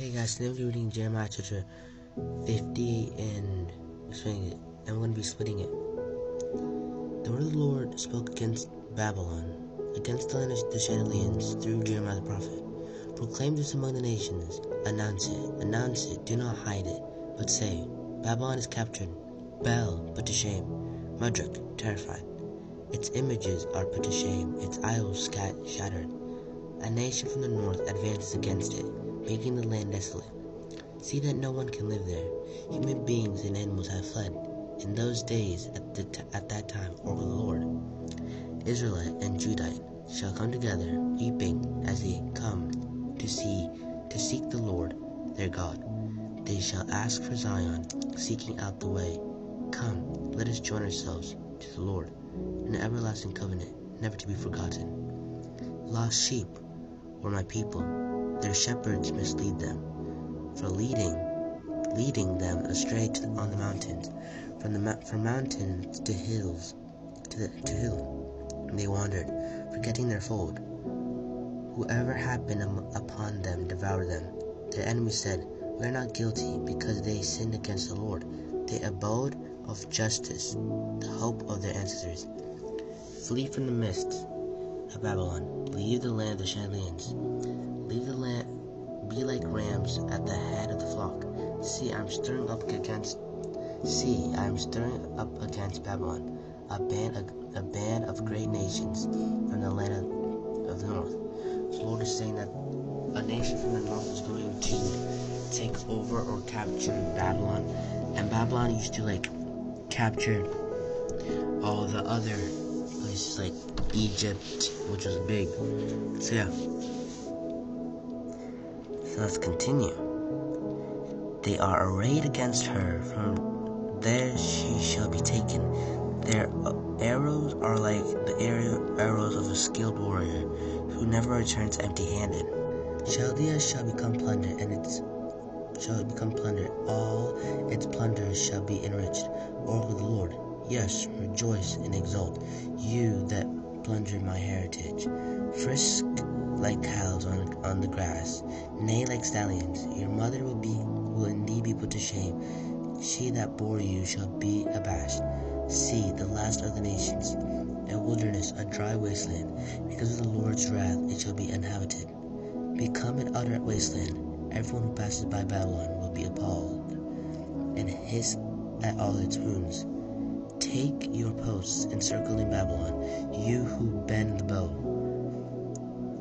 Hey guys, today we're reading Jeremiah chapter 50 and explaining it. And we're going to be splitting it. The word of the Lord spoke against Babylon, against the land of the Chaldeans through Jeremiah the prophet. Proclaim this among the nations. Announce it, do not hide it, but say, Babylon is captured, Bel put to shame, Marduk terrified. Its images are put to shame, its idols shattered. A nation from the north advances against it, making the land desolate. See that no one can live there. Human beings and animals have fled. In those days, at that time, over the Lord, Israelite and Judite shall come together, weeping as they come to seek the Lord their God. They shall ask for Zion, seeking out the way. Come, let us join ourselves to the Lord, in an everlasting covenant, never to be forgotten. Lost sheep were my people, their shepherds mislead them, for leading them astray on the mountains, from mountains to hills, to hill. They wandered, forgetting their fold. Whoever happened upon them devoured them. Their enemies said, We are not guilty, because they sinned against the Lord. They abode of justice, the hope of their ancestors. Flee from the midst of Babylon. Leave the land of the Chaldeans. Leave the land, be like rams at the head of the flock. See, I am stirring up against Babylon, a band of great nations from the land of the north. So the Lord is saying that a nation from the north is going to take over or capture Babylon, and Babylon used to capture all the other places like Egypt, which was big. So yeah. So let's continue. They are arrayed against her, from there she shall be taken. Their arrows are like the arrows of a skilled warrior, who never returns empty-handed. Chaldea shall become plunder, all its plunderers shall be enriched. Oracle of the Lord, yes, rejoice and exult, you that plunder my heritage. Frisk like cows on the grass, neigh like stallions. Your mother will indeed be put to shame. She that bore you shall be abashed. See, the last of the nations, a wilderness, a dry wasteland. Because of the Lord's wrath it shall be uninhabited. Become an utter wasteland. Everyone who passes by Babylon will be appalled, and hiss at all its ruins. Take your posts encircling Babylon, you who bend the bow.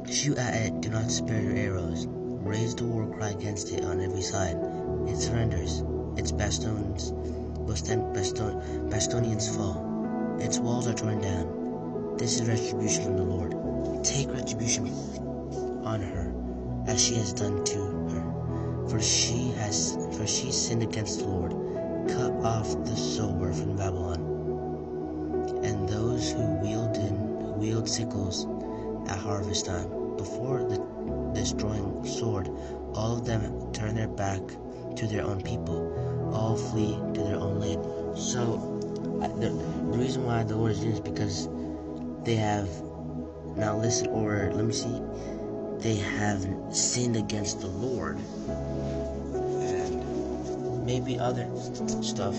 Shoot at it, do not spare your arrows. Raise the war cry against it on every side. It surrenders, its bastions fall. Its walls are torn down. This is retribution from the Lord. Take retribution on her, as she has done to her. For she sinned against the Lord. Cut off the sower from Babylon, and those who wield sickles at harvest time. Before the destroying sword, all of them turn their back to their own people. All flee to their own land. So the reason why the Lord is doing this is because they have not listened, or they have sinned against the Lord, and maybe other stuff.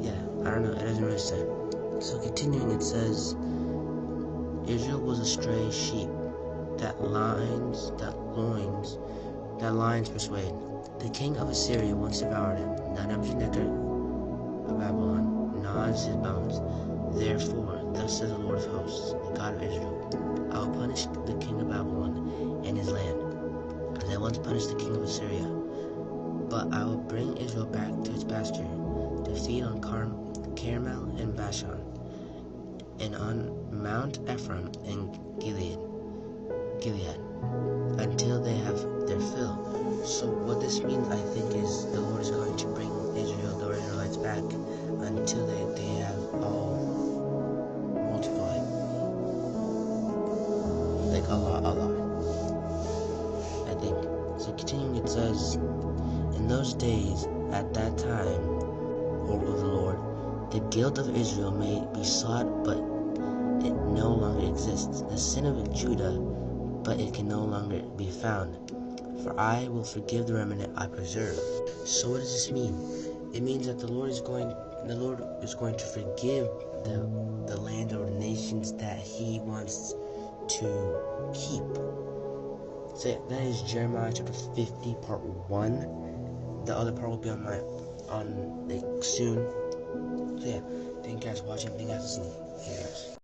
Yeah, I don't know. It doesn't really say. So continuing, it says, Israel was a stray sheep, that lions persuade. The king of Assyria once devoured him. Now Nebuchadnezzar of Babylon gnaws his bones. Therefore, thus says the Lord of hosts, the God of Israel, I will punish the king of Babylon and his land, as I once punished the king of Assyria. But I will bring Israel back to its pasture, to feed on Carmel and Bashan, and on Mount Ephraim and Gilead, until they have their fill. So what this means, I think, is the Lord is going to bring Israel, the Israelites, back until they have all multiplied, like a lot, I think. So continuing, it says, in those days, at that time, oracle of the Lord, the guilt of Israel may be sought, but it no longer exists. The sin of Judah, but it can no longer be found. for I will forgive the remnant I preserve. So what does this mean? It means that the Lord is going to forgive the land or the nations that He wants to keep. So that is Jeremiah chapter 50, part 1. The other part will be on soon. So yeah, thank you guys for watching. Thank you guys for listening. Hey guys.